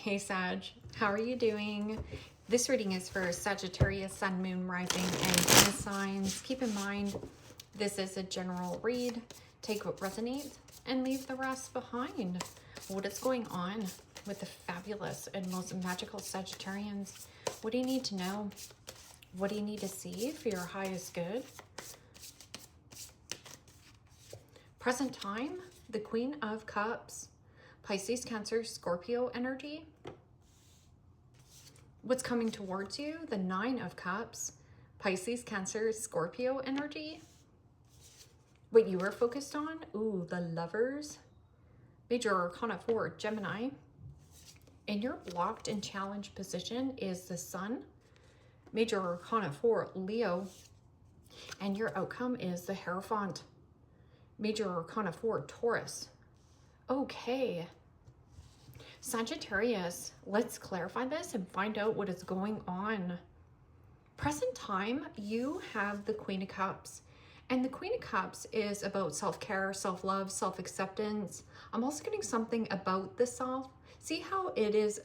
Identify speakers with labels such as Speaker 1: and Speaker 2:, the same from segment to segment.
Speaker 1: Hey Sag, how are you doing? This reading is for Sagittarius, Sun, Moon, Rising, and Venus signs. Keep in mind, this is a general read. Take what resonates and leave the rest behind. What is going on with the fabulous and most magical Sagittarians? What do you need to know? What do you need to see for your highest good? Present time, the Queen of Cups, Pisces, Cancer, Scorpio energy. What's coming towards you, the Nine of Cups, Pisces, Cancer, Scorpio energy. What you are focused on, ooh, the Lovers, Major Arcana 4, Gemini. And your blocked and challenged position is the Sun, Major Arcana 4, Leo. And your outcome is the Hierophant, Major Arcana 4, Taurus. Okay, Sagittarius, let's clarify this and find out what is going on. Present time, you have the Queen of Cups. And the Queen of Cups is about self-care, self-love, self-acceptance. I'm also getting something about the self. See how it is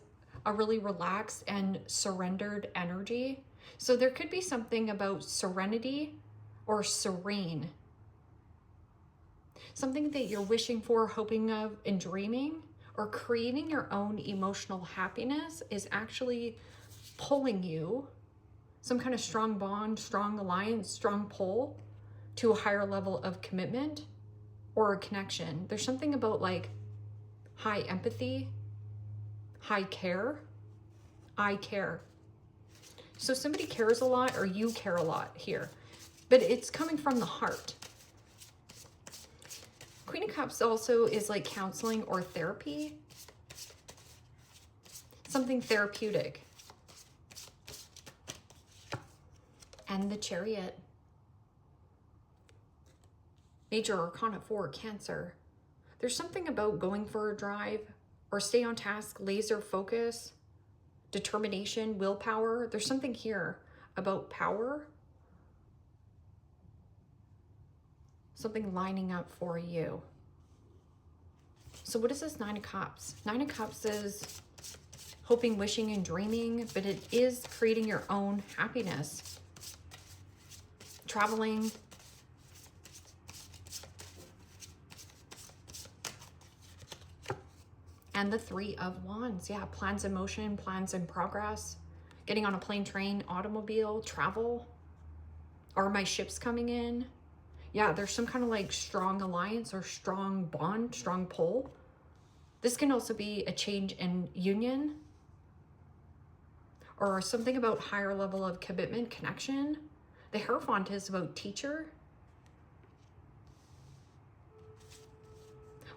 Speaker 1: a really relaxed and surrendered energy? So there could be something about serenity or serene. Something that you're wishing for, hoping of, and dreaming, or creating your own emotional happiness is actually pulling you, some kind of strong bond, strong alliance, strong pull to a higher level of commitment or a connection. There's something about like high empathy, high care, I care. So somebody cares a lot or you care a lot here, but it's coming from the heart. Queen of Cups also is like counseling or therapy, something therapeutic. And the Chariot, Major Arcana 4, Cancer. There's something about going for a drive or stay on task, laser focus, determination, willpower. There's something here about power. Something lining up for you. So what is this Nine of Cups? Nine of Cups is hoping, wishing, and dreaming, but it is creating your own happiness. Traveling. And the Three of Wands. Yeah, plans in motion, plans in progress. Getting on a plane, train, automobile, travel. Are my ships coming in? Yeah, there's some kind of like strong alliance or strong bond, strong pull. This can also be a change in union or something about higher level of commitment, connection. The Hierophant is about teacher.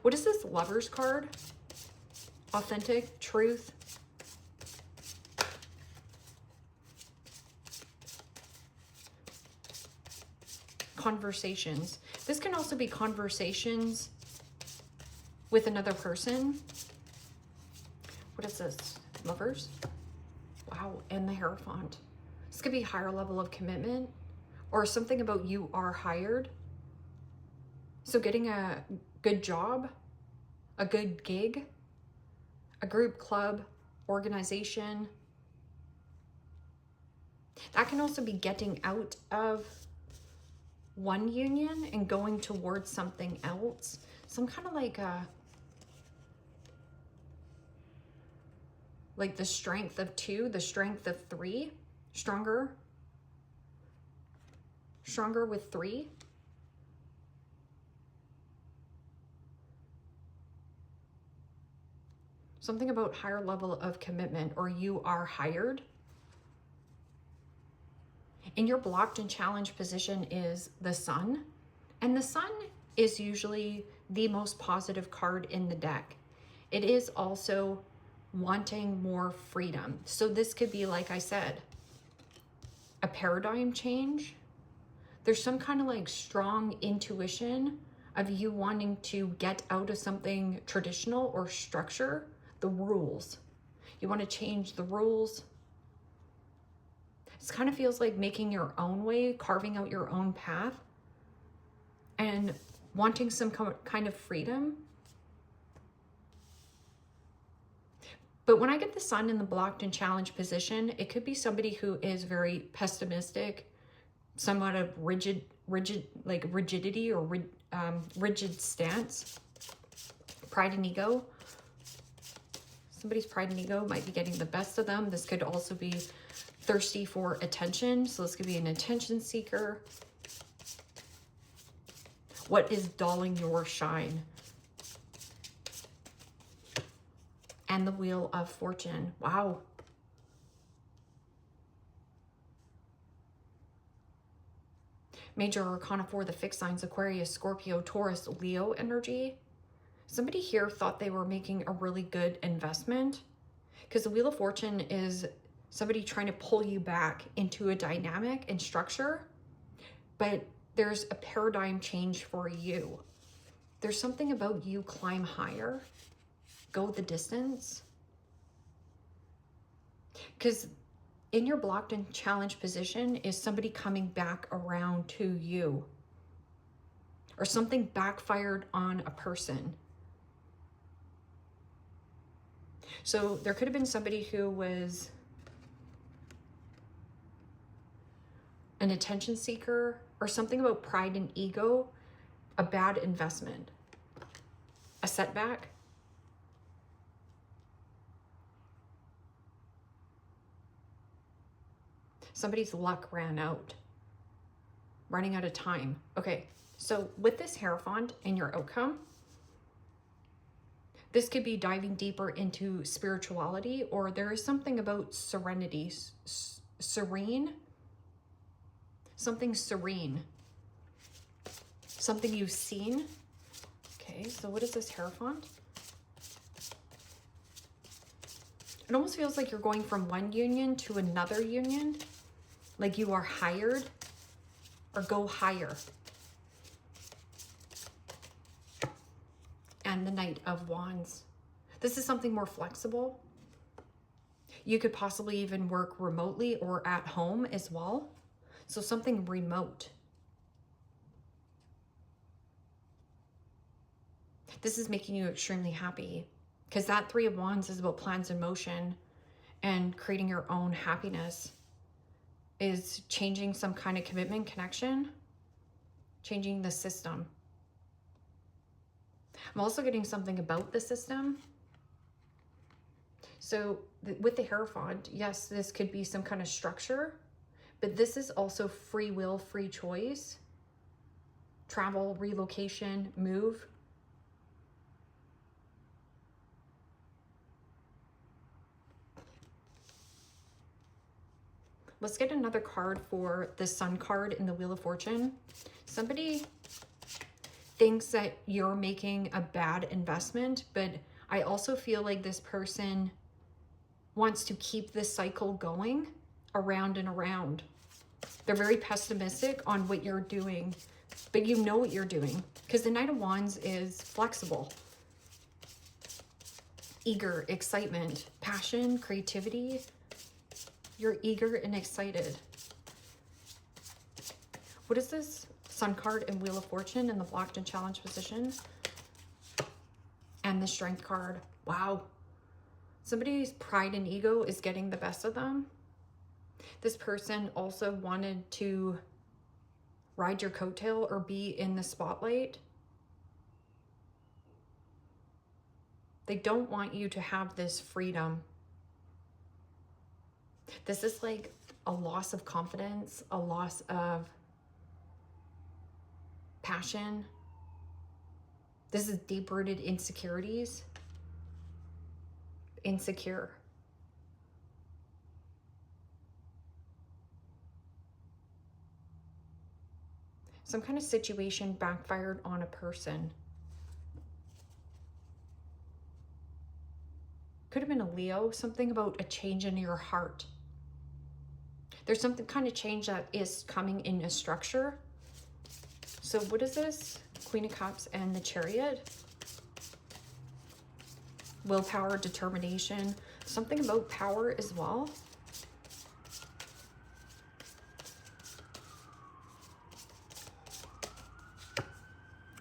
Speaker 1: What is this Lovers card? Authentic, truth. Conversations. This can also be conversations with another person. What is this? Lovers? Wow, and the Hierophant. This could be higher level of commitment or something about you are hired. So getting a good job, a good gig, a group, club, organization. That can also be getting out of one union and going towards something else. Some kind of like the strength of 2, the strength of 3, stronger with 3. Something about higher level of commitment or you are hired. And your blocked and challenged position is the Sun. And the Sun is usually the most positive card in the deck. It is also wanting more freedom. So this could be, like I said, a paradigm change. There's some kind of like strong intuition of you wanting to get out of something traditional or structure, the rules. You want to change the rules. It kind of feels like making your own way, carving out your own path, and wanting some kind of freedom. But when I get the sun in the blocked and challenged position, it could be somebody who is very pessimistic, somewhat of rigidity or rigid stance, pride and ego. Somebody's pride and ego might be getting the best of them. This could also be thirsty for attention. So this could be an attention seeker. What is dulling your shine? And the Wheel of Fortune. Wow. Major Arcana for the fixed signs: Aquarius, Scorpio, Taurus, Leo energy. Somebody here thought they were making a really good investment, because the Wheel of Fortune is somebody trying to pull you back into a dynamic and structure, but there's a paradigm change for you. There's something about you climb higher, go the distance. Because in your blocked and challenged position is somebody coming back around to you, or something backfired on a person. So there could have been somebody who was an attention seeker, or something about pride and ego, a bad investment, a setback. Somebody's luck ran out, running out of time. Okay, so with this Hierophant in your outcome, this could be diving deeper into spirituality, or there is something about serenity, serene, something serene, something you've seen. Okay, so what is this Hierophant? It almost feels like you're going from one union to another union, like you are hired or go higher. And the Knight of Wands. This is something more flexible. You could possibly even work remotely or at home as well. So something remote. This is making you extremely happy, because that Three of Wands is about plans in motion and creating your own happiness. Is changing some kind of commitment, connection, changing the system. I'm also getting something about the system. So with the Hierophant, yes, this could be some kind of structure, but this is also free will, free choice, travel, relocation, move. Let's get another card for the Sun card in the Wheel of Fortune. Somebody thinks that you're making a bad investment, but I also feel like this person wants to keep this cycle going around and around. They're very pessimistic on what you're doing, but you know what you're doing, because the Knight of Wands is flexible, eager, excitement, passion, creativity. You're eager and excited. What is this Sun card and Wheel of Fortune in the blocked and challenged position? And the Strength card. Wow. Somebody's pride and ego is getting the best of them. This person also wanted to ride your coattail or be in the spotlight. They don't want you to have this freedom. This is like a loss of confidence, a loss of passion. This is deep-rooted insecurities. Insecure. Some kind of situation backfired on a person. Could have been a Leo, something about a change in your heart. There's something kind of change that is coming in a structure. So what is this? Queen of Cups and the Chariot. Willpower, determination, something about power as well.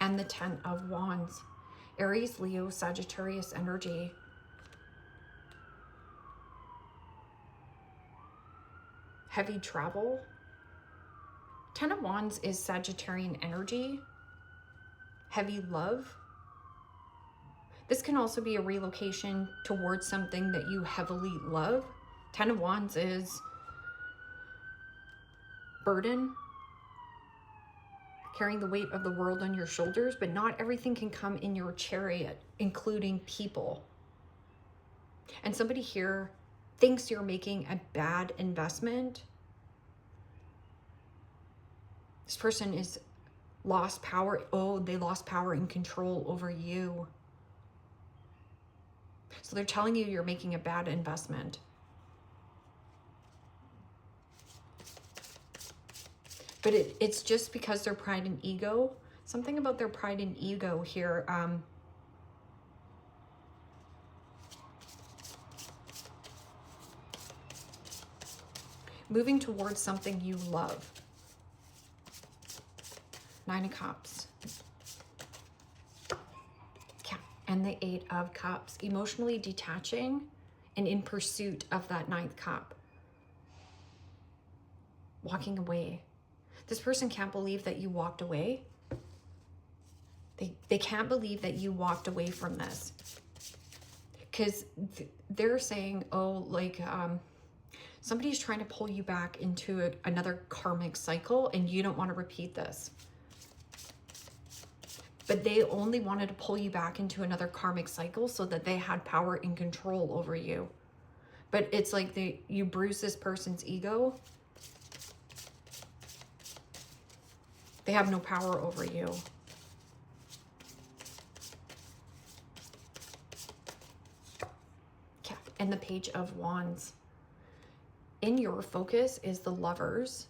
Speaker 1: And the Ten of Wands. Aries, Leo, Sagittarius energy. heavy travel. 10 of Wands is Sagittarian energy, heavy love. This can also be a relocation towards something that you heavily love. 10 of Wands is burden, carrying the weight of the world on your shoulders, but not everything can come in your chariot, including people. And somebody here thinks you're making a bad investment. This person is lost power. Oh, they lost power and control over you. So they're telling you you're making a bad investment. But it's just because their pride and ego. Something about their pride and ego here. Moving towards something you love. 9 of Cups. Yeah. And the 8 of Cups. Emotionally detaching and in pursuit of that 9th cup. Walking away. This person can't believe that you walked away. They can't believe that you walked away from this. Because they're saying, oh, like, somebody's trying to pull you back into another karmic cycle and you don't want to repeat this. But they only wanted to pull you back into another karmic cycle so that they had power and control over you. But it's like you bruise this person's ego. They have no power over you. Yeah. And the Page of Wands. In your focus is the Lovers,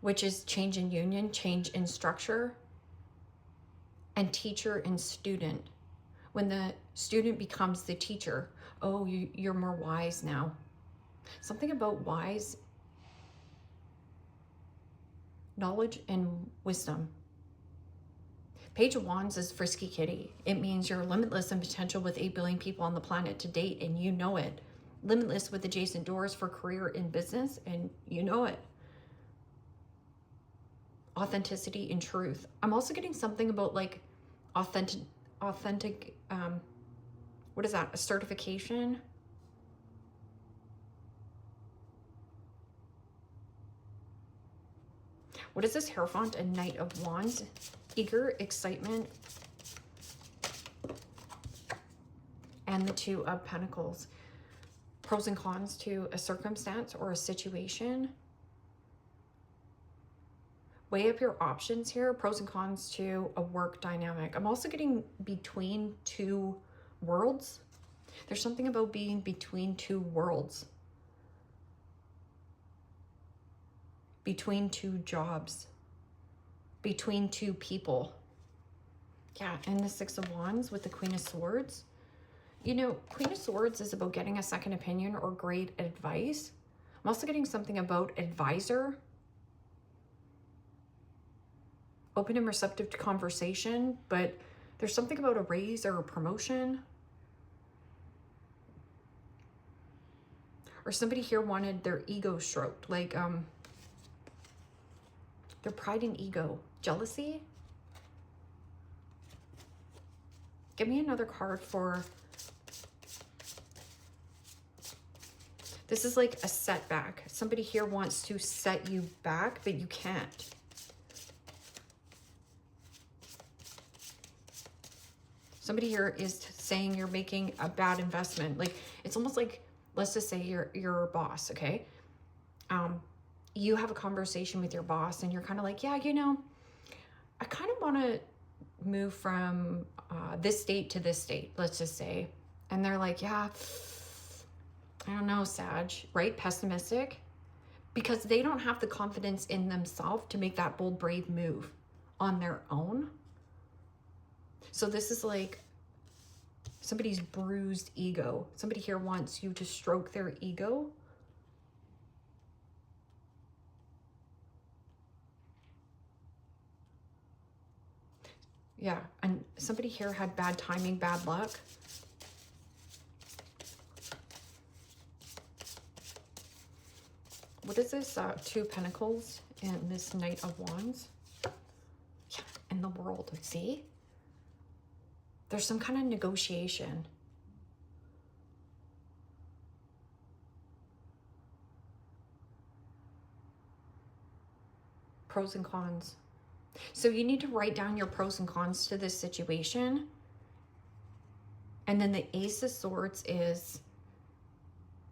Speaker 1: which is change in union, change in structure, and teacher and student. When the student becomes the teacher, oh, you're more wise now. Something about wise. Knowledge and wisdom. Page of Wands is frisky kitty. It means you're limitless in potential with 8 billion people on the planet to date, and you know it. Limitless with adjacent doors for career and business, and you know it. Authenticity and truth. I'm also getting something about like authentic, what is that? A certification? What is this? Hierophant and Knight of Wands. Eager, excitement. And the 2 of Pentacles. Pros and cons to a circumstance or a situation. Weigh up your options here. Pros and cons to a work dynamic. I'm also getting between 2 worlds. There's something about being between 2 worlds. Between 2 jobs, between 2 people. Yeah, and the 6 of Wands with the Queen of Swords. You know, Queen of Swords is about getting a second opinion or great advice. I'm also getting something about advisor. Open and receptive to conversation, but there's something about a raise or a promotion. Or somebody here wanted their ego stroked, like, their pride and ego. Jealousy? Give me another card for... This is like a setback. Somebody here wants to set you back, but you can't. Somebody here is saying you're making a bad investment. Like, it's almost like, let's just say you're a boss, okay? You have a conversation with your boss and you're kind of like, yeah, you know, I kind of want to move from this state to this state, let's just say. And they're like, yeah, I don't know, Sag, right? Pessimistic. Because they don't have the confidence in themselves to make that bold, brave move on their own. So this is like somebody's bruised ego. Somebody here wants you to stroke their ego. Yeah, and somebody here had bad timing, bad luck. What is this? 2 Pentacles and this Knight of Wands. Yeah, and the World. See? There's some kind of negotiation. Pros and cons. So you need to write down your pros and cons to this situation. And then the Ace of Swords is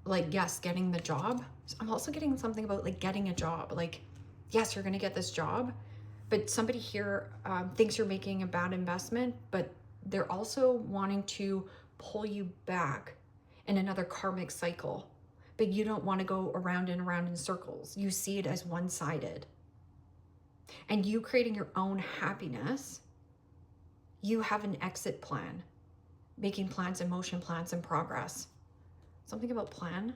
Speaker 1: like, yes, getting the job. I'm also getting something about like getting a job. Like, yes, you're going to get this job, but somebody here thinks you're making a bad investment, but they're also wanting to pull you back in another karmic cycle. But you don't want to go around and around in circles. You see it as one-sided. And you creating your own happiness, you have an exit plan. Making plans and motion plans and progress. Something about plan.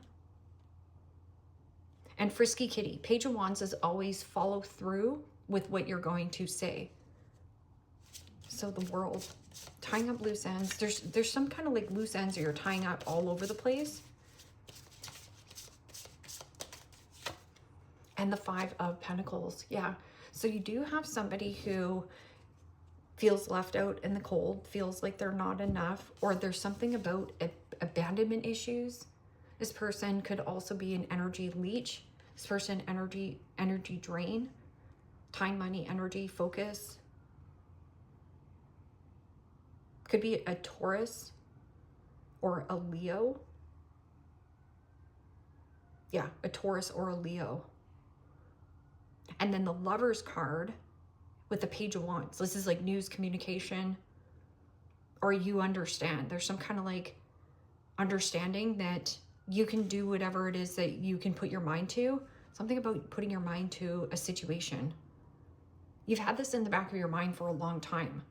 Speaker 1: And Frisky Kitty. Page of Wands is always follow through with what you're going to say. So the World. Tying up loose ends. There's some kind of like loose ends that you're tying up all over the place. And the 5 of Pentacles. Yeah. So you do have somebody who feels left out in the cold, feels like they're not enough, or there's something about abandonment issues. This person could also be an energy leech. This person, energy drain, time, money, energy, focus. Could be a Taurus or a Leo. Yeah, a Taurus or a Leo. And then the Lover's card with the Page of Wands. This is like news, communication, or you understand. There's some kind of like understanding that you can do whatever it is that you can put your mind to. Something about putting your mind to a situation. You've had this in the back of your mind for a long time.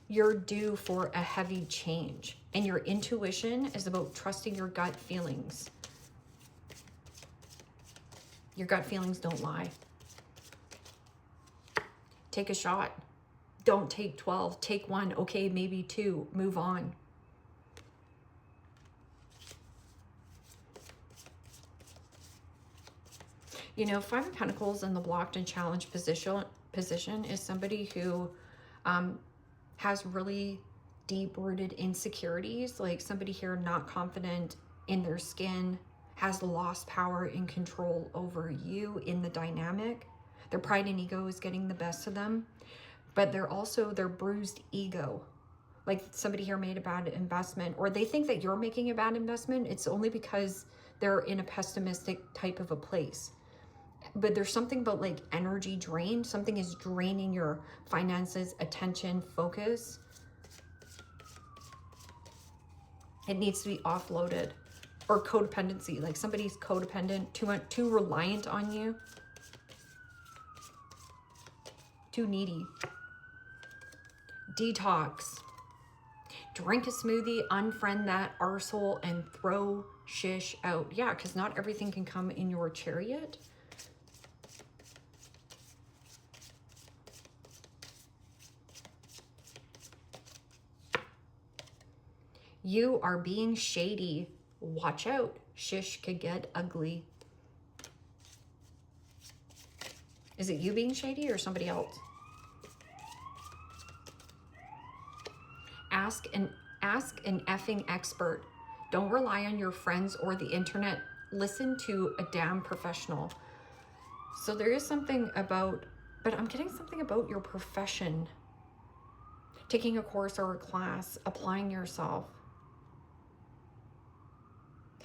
Speaker 1: You're due for a heavy change, and your intuition is about trusting your gut feelings. Your gut feelings don't lie. Take a shot. Don't take 12. Take 1. Okay, maybe 2. Move on. You know, 5 of Pentacles in the blocked and challenged position is somebody who has really deep-rooted insecurities. Like somebody here not confident in their skin, has lost power and control over you in the dynamic. Their pride and ego is getting the best of them, but they're also their bruised ego. Like somebody here made a bad investment, or they think that you're making a bad investment. It's only because they're in a pessimistic type of a place. But there's something about like energy drain. Something is draining your finances, attention, focus. It needs to be offloaded. Or codependency, like somebody's codependent, too reliant on you, too needy. Detox. Drink a smoothie, unfriend that arsehole, and throw shish out. Yeah, because not everything can come in your chariot. You are being shady. Watch out. Shish could get ugly. Is it you being shady or somebody else? Ask an effing expert. Don't rely on your friends or the internet. Listen to a damn professional. So there is something about, but I'm getting something about your profession. Taking a course or a class, applying yourself.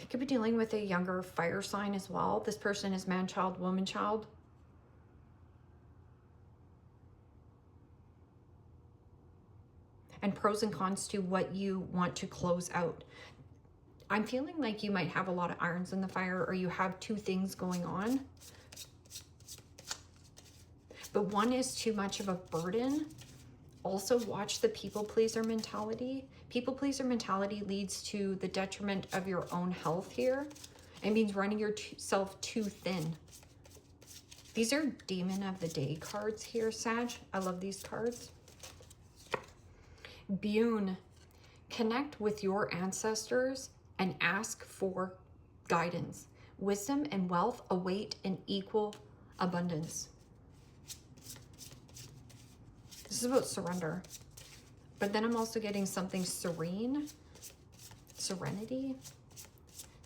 Speaker 1: You could be dealing with a younger fire sign as well. This person is man, child, woman, child. And pros and cons to what you want to close out. I'm feeling like you might have a lot of irons in the fire, or you have 2 things going on. But one is too much of a burden. Also watch the people pleaser mentality. People pleaser mentality leads to the detriment of your own health here. It means running yourself too thin. These are Demon of the Day cards here, Sag. I love these cards. Bune. Connect with your ancestors and ask for guidance. Wisdom and wealth await in equal abundance. This is about surrender. But then I'm also getting something serene, serenity,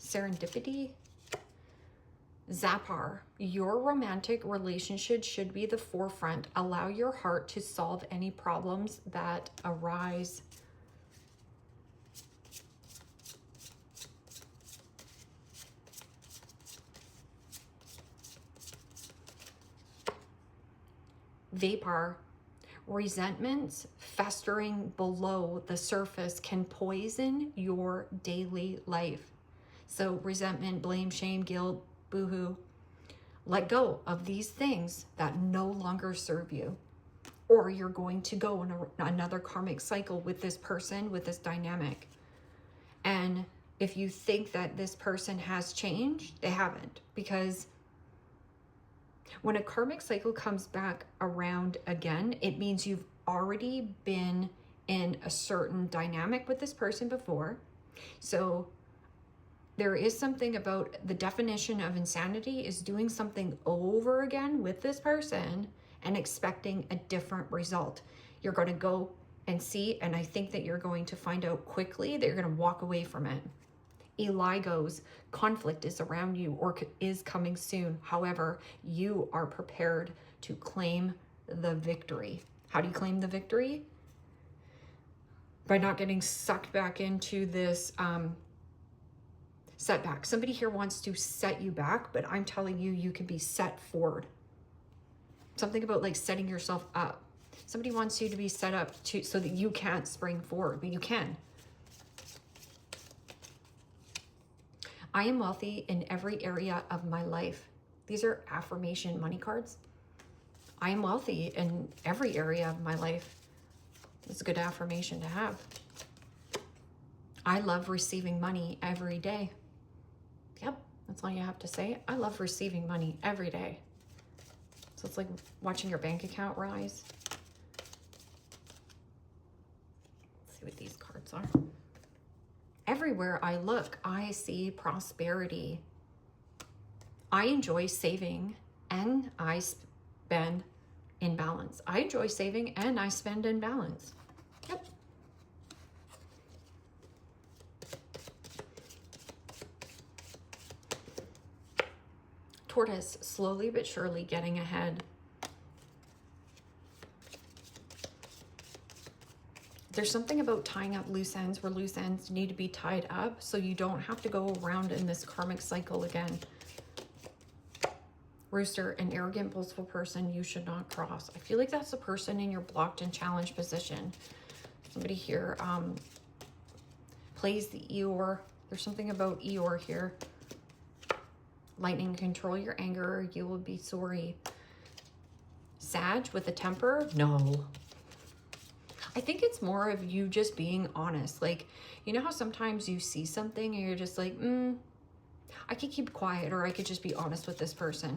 Speaker 1: serendipity. Zapar, your romantic relationship should be the forefront. Allow your heart to solve any problems that arise. Vapor, resentments festering below the surface can poison your daily life. So resentment, blame, shame, guilt, boohoo. Let go of these things that no longer serve you, or you're going to go in another karmic cycle with this person, with this dynamic. And if you think that this person has changed, they haven't, because when a karmic cycle comes back around again, it means you've already been in a certain dynamic with this person before. So there is something about the definition of insanity is doing something over again with this person and expecting a different result. You're going to go and see, and I think that you're going to find out quickly that you're going to walk away from it. Eli goes, conflict is around you or is coming soon. However, you are prepared to claim the victory. How do you claim the victory? By not getting sucked back into this setback. Somebody here wants to set you back, but I'm telling you, you can be set forward. Something about like setting yourself up. Somebody wants you to be set up to so that you can't spring forward, but you can. I am wealthy in every area of my life. These are affirmation money cards. I am wealthy in every area of my life. It's a good affirmation to have. I love receiving money every day. Yep, that's all you have to say. I love receiving money every day. So it's like watching your bank account rise. Let's see what these cards are. Everywhere I look, I see prosperity. I enjoy saving and I spend in balance. I enjoy saving and I spend in balance. Yep. Tortoise, slowly but surely getting ahead. There's something about tying up loose ends where loose ends need to be tied up so you don't have to go around in this karmic cycle again. Rooster, an arrogant, boastful person you should not cross. I feel like that's the person in your blocked and challenged position. Somebody here plays the Eeyore. There's something about Eeyore here. Lightning, control your anger or you will be sorry. Sag with a temper? No. I think it's more of you just being honest. Like, you know how sometimes you see something and you're just like, I could keep quiet or I could just be honest with this person.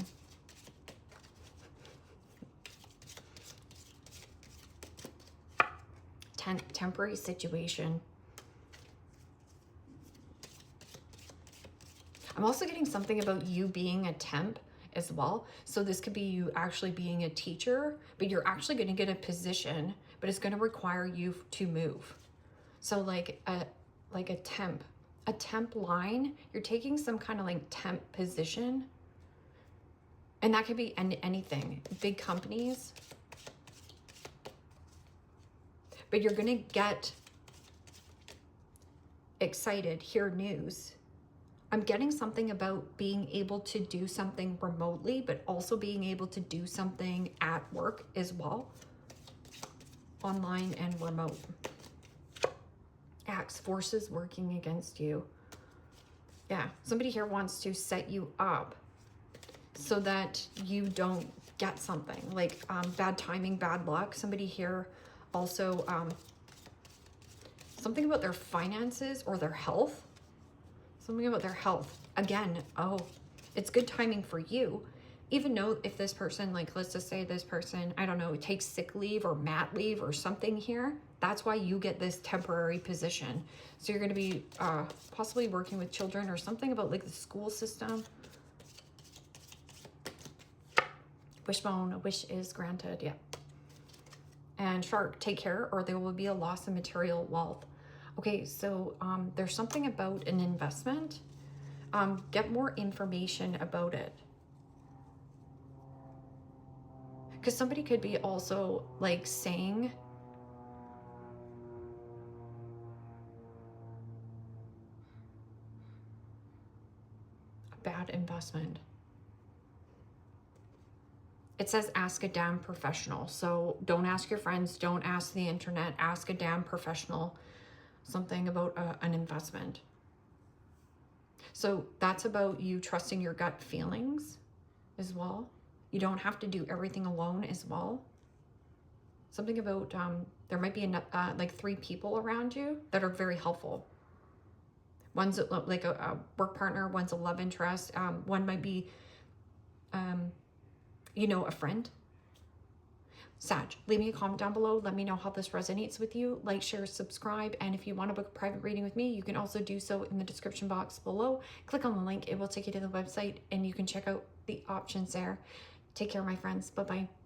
Speaker 1: Temporary situation. I'm also getting something about you being a temp as well. So this could be you actually being a teacher, but you're actually going to get a position, but it's going to require you to move. So like a temp line, you're taking some kind of like temp position, and that could be anything, big companies, but you're going to get excited, hear news. I'm getting something about being able to do something remotely, but also being able to do something at work as well. Online and remote. Axe, forces working against you. Yeah, somebody here wants to set you up so that you don't get something. Like bad timing, bad luck. Somebody here also, something about their finances or their health. Something about their health. Again, oh, it's good timing for you. Even though if this person, like, let's just say this person, I don't know, takes sick leave or mat leave or something here, That's why you get this temporary position. So you're going to be possibly working with children or something about like the school system. Wishbone, a wish is granted. Yeah. And Shark, take care or there will be a loss of material wealth. Okay, so there's something about an investment. Get more information about it. Because somebody could be also like saying a bad investment. It says ask a damn professional. So don't ask your friends, don't ask the internet, ask a damn professional something about an investment. So that's about you trusting your gut feelings as well. You don't have to do everything alone as well. Something about, there might be like 3 people around you that are very helpful. One's like a work partner, one's a love interest. One might be, you know, a friend. Sag, leave me a comment down below. Let me know how this resonates with you. Like, share, subscribe. And if you want to book a private reading with me, you can also do so in the description box below. Click on the link. It will take you to the website and you can check out the options there. Take care, my friends. Bye-bye.